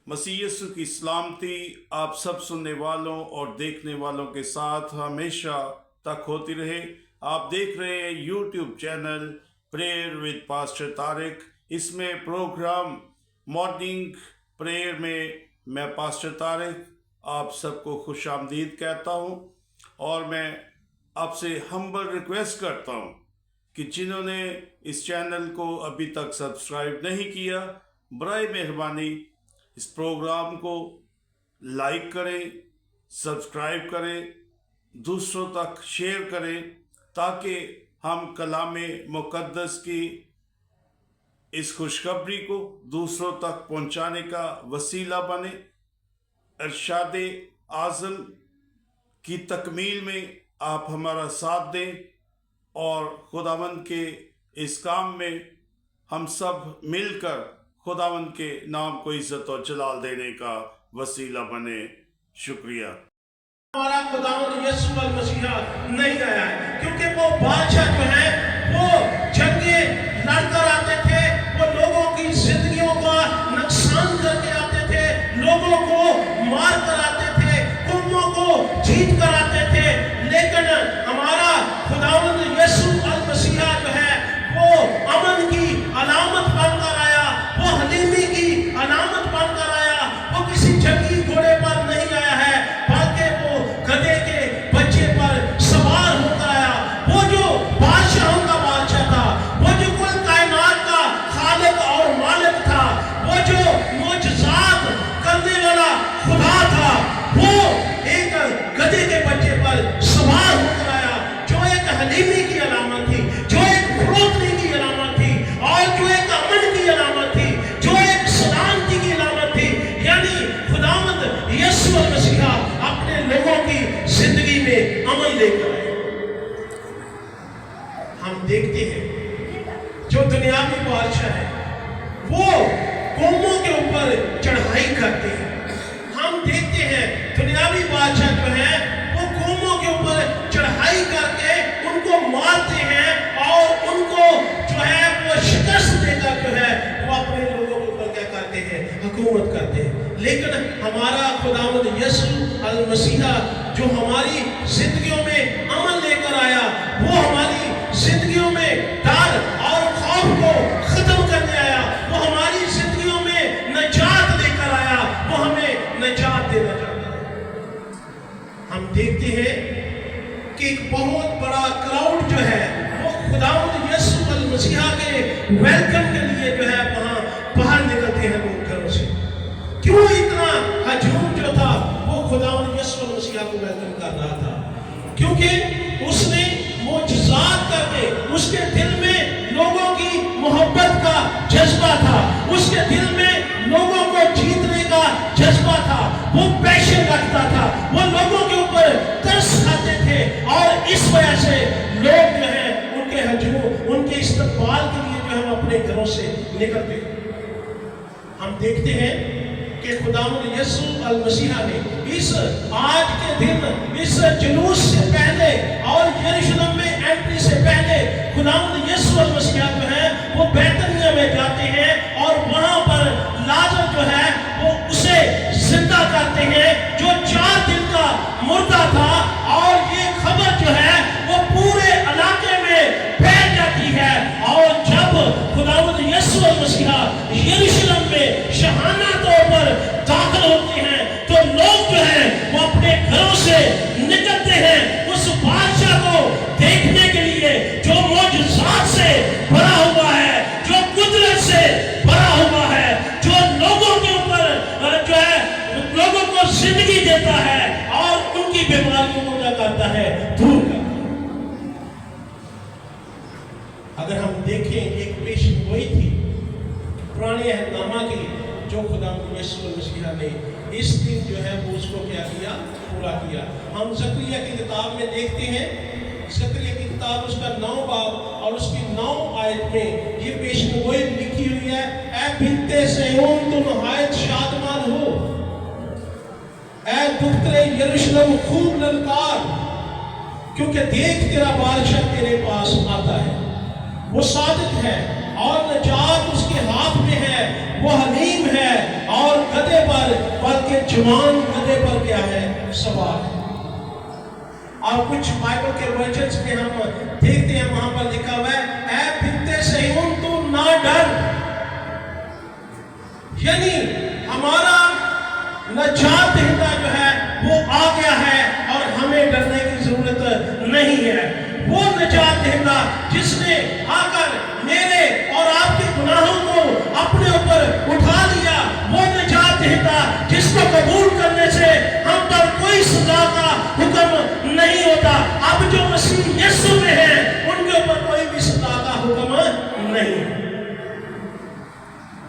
मसीह यीशु की सलामती आप सब सुनने वालों और देखने वालों के साथ हमेशा तक होती रहे। आप देख रहे हैं YouTube channel prayer with pastor Tariq. इसमें प्रोग्राम मॉर्निंग प्रेयर में मैं पास्टर तारिक आप सबको खुश आमदीद कहता हूँ और मैं आपसे हम्बल रिक्वेस्ट करता हूँ कि जिन्होंने इस चैनल को अभी तक सब्सक्राइब नहीं किया, बराए मेहरबानी इस प्रोग्राम को लाइक करें, सब्सक्राइब करें, दूसरों तक शेयर करें ताकि हम कलामे मुक़द्दस की इस खुशखबरी को दूसरों तक पहुंचाने का वसीला बने। इरशाद आज़म की तकमील में आप हमारा साथ दें और खुदावंद के इस काम में हम सब मिलकर खुदावंद के नाम को इज्जत और जलाल देने का वसीला बने। शुक्रिया। हमारा खुदावंद यीशु मसीहा नहीं आया है क्योंकि वो बादशाह जो है वो जंगें लड़कर आते थे, वो लोगों की जिंदगियों का नुकसान करके आते थे, लोगों को मार कर आते थे, कौमों को जीत कर आते थे। लेकिन हमारा खुदावंद यीशु मसीहा जो है वो अमन की अलामत बनकर आया, वो हलीमी की अलामत बनकर आया। वो किसी जंगी घोड़े पर नहीं आया है बल्कि वो गधे के बच्चे पर सवार होकर आया। वो जो बादशाहों का बादशाह था, वो जो कुल कायनात का खालिक और मालिक था, वो जो मोजज़ात करने वाला खुदा था, वो एक गधे के बच्चे पर सवार होकर आया, जो एक हलीमी की अलामत थी, जो एक फरोख्ती की अलामत थी और जो एक अमन की अलामत थी, जो एक सलामती की अलामत थी। यानी खुदावंद यीशु मसीहा अपने लोगों की जिंदगी में अमन लेकर आए। हम देखते हैं जो दुनियावी बादशाह है वो कौमों के ऊपर चढ़ाई करते हैं। हम देखते हैं दुनियावी बादशाह जो है वो कौमों के ऊपर चढ़ाई करके उनको मारते हैं और उनको जो है वो शिकस्त देकर जो है वो अपने लोगों के ऊपर क्या करते हैं, हुकूमत करते हैं। लेकिन हमारा खुदावंद यीशु मसीहा जो हमारी जिंदगियों में अमन लेकर आया, वो हमारी जिंदगियों में डर और खौफ को खत्म करने आया, वो हमारी जिंदगियों में निजात लेकर आया, वो हमें निजात देना चाहता है। हम देखते हैं कि एक बहुत बड़ा क्राउड जो है वो खुदावंद यीशु मसीहा के वेलकम के लिए जो है वहां बाहर निकलते हैं लोग घरों से। क्यों इतना हजूम जो था वो खुदावंद यीशु मसीहा को वेलकम कर रहा था? क्योंकि उसने मोजज़ात करके उसके दिल में लोगों की मोहब्बत का जज्बा था, उसके दिल में लोगों को जीतने का जज्बा था, वो पैशन रखता था, वो लोगों के ऊपर तरस खाते थे और इस वजह से लोग जो है उनके हजूम, उनके इस्तकबाल के लिए जो हम अपने घरों से निकलते हैं। हम देखते हैं कि खुदावंद यीशु मसीहा ने इस आज के दिन इस जुलूस से पहले और यरूशलेम में एंट्री से पहले खुदावंद यीशु मसीहा जो है वो बैतनिया में जाते हैं और वहां पर लाजर जो है वो उसे जिंदा करते हैं जो 4 दिन का मुर्दा था। और ये खबर जो है वो पूरे इलाके में फैल जाती है और जब खुदावंद यीशु मसीहा यरूशलेम में शहाना तौर पर दाखिल होते हैं तो लोग जो है वो अपने घरों से निकलते हैं उस बादशाह को देखने के लिए जो मोजज़ात से भरा हुआ है, जो कुदरत से भरा हुआ है, जो लोगों के ऊपर जो है लोगों को जिंदगी देता है और उनकी बीमारियों को क्या करता है, दूर करता है। अगर हम देखें एक पेशन गोई थी पुराने अहदनामा की जो खुदावंद यीशु मसीहा ने इस दिन जो है वो उसको क्या किया, पूरा किया। हम ज़करिया की किताब में देखते हैं, ज़करिया की किताब उसका 9 बाब और उसकी 9 आयत में ये पेशगोई लिखी हुई है, ऐ बिन्ते सिय्योन तुम नहायत शादमान हो, ऐ दुख्तरे यरूशलेम खूब ललकार, क्योंकि देख तेरा बादशाह तेरे पास आता है, वो सादिक है और निजात उसके हाथ में है, वो हलीम है और गधे पर, बल्कि जवान गधे पर क्या है, सवार है। और कुछ बाइबल के वर्जन्स में हम देखते हैं, वहां पर लिखा हुआ है, ऐ बिन्ते सिय्योन तू ना डर। यानी हमारा नजात दहिंदा जो है वो आ गया है और हमें डरने की जरूरत नहीं है। वो नजात दहिंदा जिसने आकर मेरे और आपके गुनाहों को अपने ऊपर उठा लिया, वो नजात दहिंदा जिसको कबूल करने से हम पर कोई सजा का हुक्म नहीं होता। अब जो मसीह यीशु में है उनके ऊपर कोई भी सजा का हुक्म नहीं है।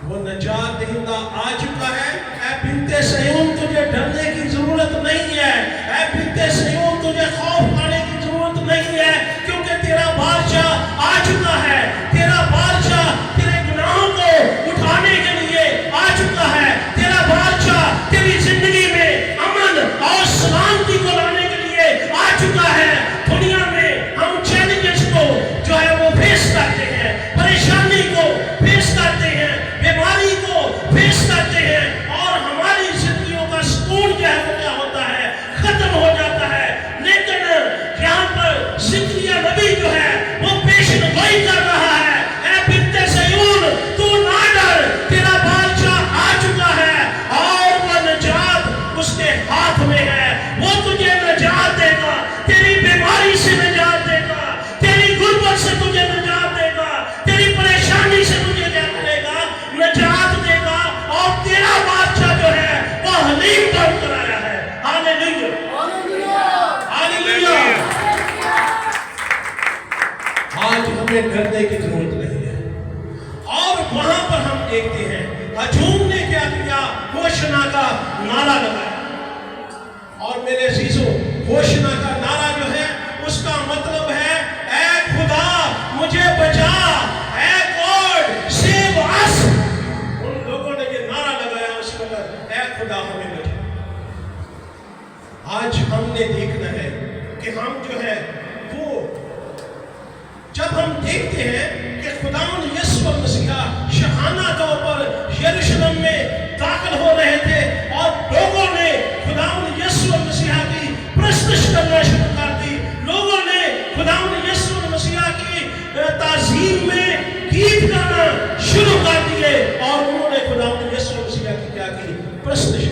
वो नजात दहिंदा आ चुका है। ऐ बिन्ते सिय्योन तुझे डरने की जरूरत नहीं है। ऐ बिन्ते सिय्योन तुझे खौफ खाने की जरूरत नहीं है, क्योंकि तेरा बादशाह आ चुका है। तेरा बादशाह तेरे गुनाहों को उठाने के लिए आ चुका है। तेरा बादशाह तेरी जिंदगी में अमन और सलामती को लाने के लिए आ चुका है। दुनिया में हम चैलेंजेस को जो है वो फेस करते हैं, परेशानी को फेस करते हैं, बीमारी को फेस करते हैं, और हमारी जिंदगियों का सुकून जो है वो क्या होता है, खत्म हो जाता है। लेकिन यहाँ पर ज़िक्रिया नबी जो है वो पेशेनगोई कर रहा है, ऐ बिन्ते सिय्योन तू ना डर, तेरा बादशाह आ चुका है और वो नजात उसके हाथ में है। वो तुझे नजात देगा, तेरी बीमारी से नजात देगा, तेरी गुर्बत से तुझे नजात देगा, तेरी परेशानी से तुझे क्या करेगा, नजात देगा। और तेरा बादशाह जो है वो हलीम बनकर आया है। Hallelujah, hallelujah. आज हमें डरने की जरूरत नहीं है। और वहां पर हम देखते हैं हजूम ने क्या किया, घोषणा का नारा लगाया। और मेरे अजीजों, घोषणा का नारा जो है उसका मतलब है, ऐ खुदा मुझे बचा, ऐ गॉड सेव अस। उन लोगों ने ये नारा लगाया उस वक्त, ऐ खुदा हमें बचा। आज हमने देखना है कि हम जो है वो, जब हम देखते हैं कि खुदावंद यीशु मसीह शहाना तौर पर यरूशलेम में दाखिल हो रहे थे और लोगों ने खुदावंद यीशु मसीह की प्रस्तुति करना शुरू कर दी। लोगों ने खुदावंद यीशु मसीह की ताज़ीम में गीत गाना शुरू कर दिए और उन्होंने खुदावंद यीशु मसीह की क्या की, प्रस्तुति।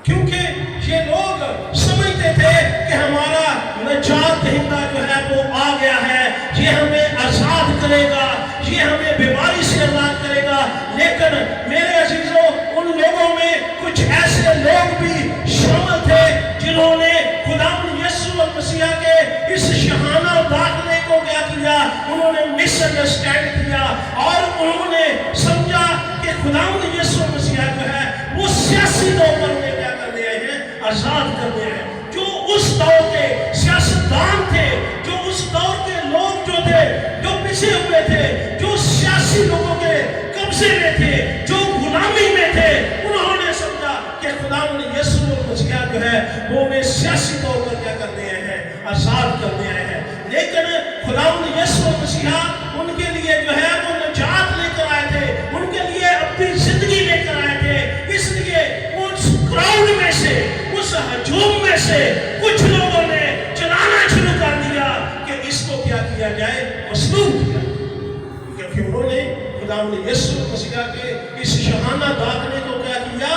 क्योंकि ये लोग समझते थे कि हमारा नजात दहिंदा जो है वो आ गया है, ये हमें आजाद करेगा, ये हमें बीमारी से आजाद करेगा। लेकिन मेरे अजीजों, उन लोगों में कुछ ऐसे लोग भी शामिल थे जिन्होंने खुदावंद यीशु मसीह के इस शहाना दाखिले को क्या किया, उन्होंने मिसअंडरस्टैंड किया और उन्होंने समझा कि खुदावंद यीशु मसीह जो है वो सियासी तौर पर उन्हें क्या कर दिए हैं, आजाद कर दिए हैं। जो उस दौर के सियासतदान थे, जो उस दौर के लोग जो थे, जो पिछे हुए थे, जो सियासी लोगों के कब्जे में थे, जो गुलामी में थे, उन्होंने समझा कि खुदावंद यीशु मसीह जो है वो उन्हें सियासी तौर पर क्या कर दिए हैं, आजाद कर दिए हैं। लेकिन खुदावंद यीशु मसीह उनके लिए जो है वो नजात लेकर आए थे, उनके लिए अपनी जिंदगी लेकर आए थे। इसलिए उस क्राउड में से, उस हजूम में से कुछ लोगों ने चलाना शुरू कर दिया कि इसको क्या किया जाए, मसलूब किया। क्योंकि उन्होंने खुदावंद यीशु मसीह के इस शहाना दाखिले को क्या किया,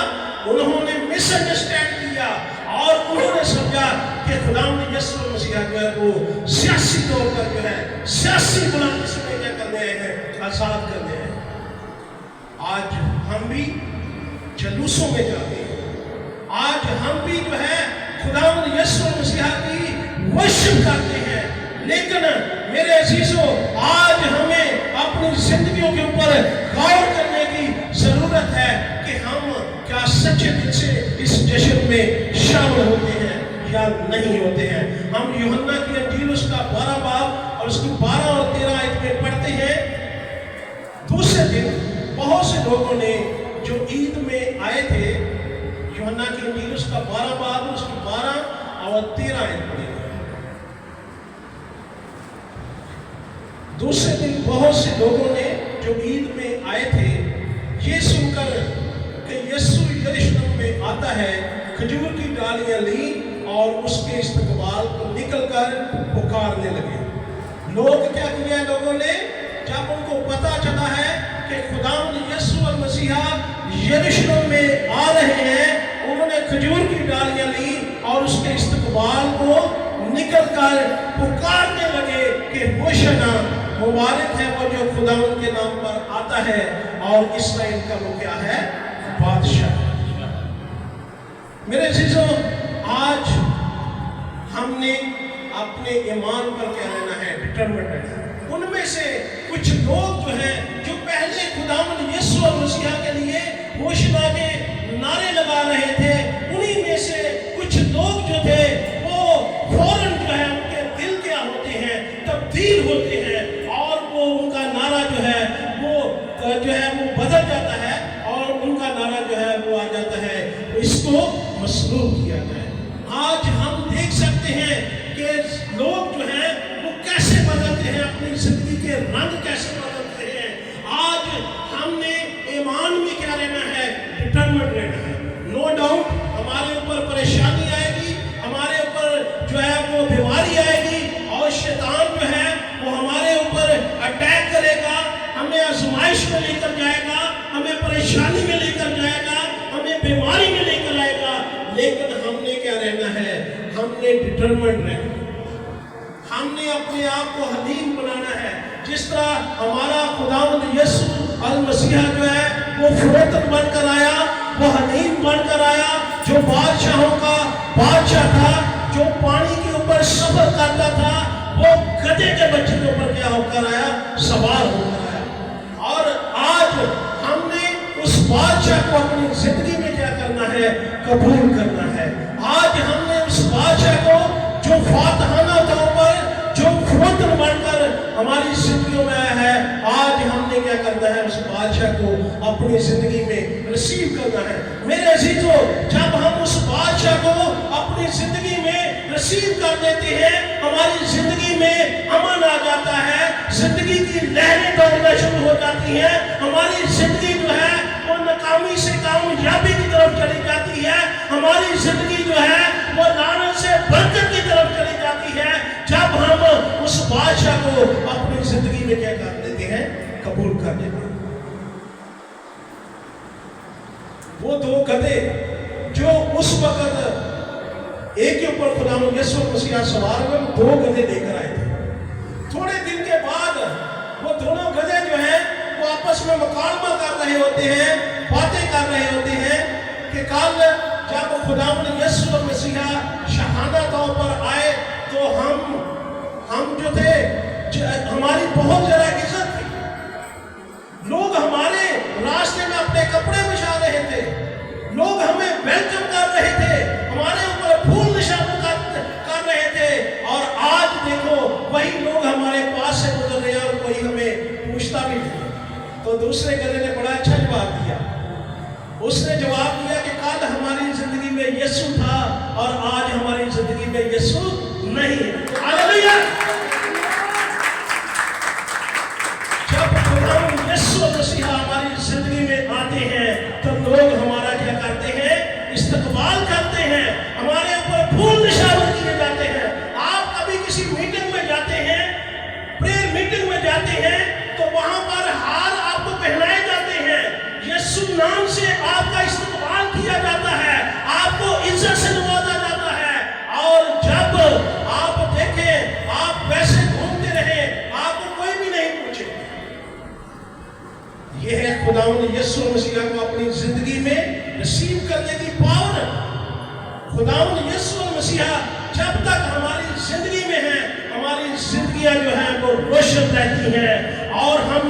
उन्होंने मिसअंडरस्टैंड किया और उन्होंने समझा कि खुदावंद यीशु मसीह जो है वो सियासी तौर पर जो है सियासी गुलामी से क्या कर रहे हैं, आजाद कर रहे हैं। आज हम भी जलूसों में जाते हैं, आज हम भी जो है खुदावंद यीशु मसीह की वर्शिप करते हैं। लेकिन मेरे अजीजों, आज हमें अपनी जिंदगियों के ऊपर गौर करने की जरूरत है कि हम क्या सच्चे दिल से इस जश्न में शामिल होते हैं या नहीं होते हैं। हम यूहन्ना की इंजील उसका 12 बाब और उसकी 12 और 13 आयत में पढ़ते हैं। दूसरे दिन बहुत से लोगों ने जो ईद में आए थे, यूहन्ना की इंजील उसका 12 बाब उसकी 12 और 13 आयत पढ़ी। दूसरे दिन बहुत से लोगों ने जो ईद में आए थे यीशु कर कि यीशु यरूशलेम में आता है, खजूर की डालियां ली और उसके इस्तकबाल को निकलकर पुकारने लगे। लोग क्या किया लोगों ने, जब उनको पता चला है कि खुदावंद यीशु और मसीहा यरूशलेम में आ रहे हैं, उन्होंने खजूर की डालियां ली और उसके इस्तकबाल को निकलकर पुकारने लगे कि होशाना, मुबारक है वो जो खुदावंद के नाम पर आता है और इस्राएल का वो क्या है, बादशाह। मेरे अजीजों, आज हमने अपने ईमान पर क्या रहना है, डिटरमिनेट रहना। उनमें से कुछ लोग जो हैं, जो पहले खुदावंद यीशु और मसीहा के लिए घोषणा के नारे लगा रहे थे, उन्हीं में से कुछ लोग जो थे वो फौरन जो है उनके दिल क्या होते हैं, तब्दील होते हैं और वो उनका नारा जो है वो बदल जाता है और उनका नारा जो है वो आ जाता है, इसको मसलूब किया जाए। आज हम देख सकते हैं कि लोग जो हैं वो कैसे बदलते हैं, अपनी जिंदगी के रंग कैसे बदलते हैं। आज हमने ईमान में क्या रहना है, डिटरमिनेट रहना है। नो डाउट हमारे ऊपर परेशानी आएगी, हमारे ऊपर जो है वो बीमारी आएगी और शैतान जो है वो हमारे ऊपर अटैक करेगा, हमें आजमाइश में लेकर जाएगा, हमें परेशानी में लेकर जाएगा, हमें बीमारी में लेकर आएगा। लेकिन हमने क्या रहना है, हमने डिटरमिनेट रहना है। हमने अपने आप को हलीम बनाना है। जिस तरह हमारा खुदावंद यीशु अल मसीहा जो है वो फुरतन बनकर आया, वो हलीम बनकर आया, जो बादशाहों का बादशाह था, जो पानी के ऊपर सफर करता था, वो गधे के बच्चे के ऊपर क्या होकर आया, सवार होकर आया। और आज हमने उस बादशाह को अपनी जिंदगी में क्या करना है, कबूल करना है। आज हमने उस बादशाह को जो फातहाना तौर पर जो फुरतन बनकर हमारी जिंदगियों में आया है, आज हमने क्या करना है, उस बादशाह को अपनी जिंदगी में रिसीव करना है। मेरे अजीजों, जब हम उस बादशाह को अपनी जिंदगी में रिसीव कर देते हैं, हमारी जिंदगी में अमन आ जाता है, जिंदगी की लहरें दौड़ना शुरू हो जाती हैं, हमारी जिंदगी जो है वो नाकामी से कामयाबी की तरफ चली जाती है, हमारी जिंदगी जो है वो लानत से बरकत की तरफ चली जाती है। जब हम उस बादशाह को अपनी जिंदगी में क्या कर देते हैं, कबूल कर देते हैं। वो दो गधे जो उस वक्त एक के ऊपर खुदावंद यीशु मसीहा सवार हुए, दो गधे लेकर आए थे। थोड़े दिन के बाद वो दोनों गधे जो हैं वो आपस में मुकालमा कर रहे होते हैं, बातें कर रहे होते हैं कि कल जब खुदावंद यीशु मसीहा शहाना तौर पर आए तो हम जो थे, हमारी बहुत ज्यादा इज्जत थी। लोग हमारे रास्ते में अपने कपड़े बिछा रहे थे, लोग हमें वेलकम कर रहे थे, हमारे ऊपर फूल निशान कर रहे थे। और आज देखो वही लोग हमारे पास से गुजर रहे हैं और कोई हमें पूछता भी नहीं। तो दूसरे गधे ने बड़ा अच्छा जवाब दिया। उसने जवाब दिया कि कल हमारी जिंदगी में यीशु था और आज हमारी जिंदगी में यीशु नहीं है। हालेलुया। जब खुदावंद यीशु मसीहा हमारी जिंदगी में आते हैं तो लोग हमारा क्या करते हैं, इस्तकबाल करते हैं, हमारे ऊपर फूल निशावर किए जाते हैं। आप कभी किसी मीटिंग में जाते हैं, प्रेयर मीटिंग में जाते हैं, तो वहां पर हार आपको पहनाए जाते हैं, यीशु नाम से आपका इस्तकबाल किया जाता है, आपको इज्जत से नवाजा जाता है। और जब आप देखें, आप वैसे घूमते रहे, आपको कोई भी नहीं पूछे। यह है खुदावंद यीशु मसीहा को अपनी जिंदगी में रिसीव करने की पावर। खुदावंद यीशु मसीहा जब तक हमारी जिंदगी में है, हमारी जिंदगियां जो है वो रोशन रहती हैं और हम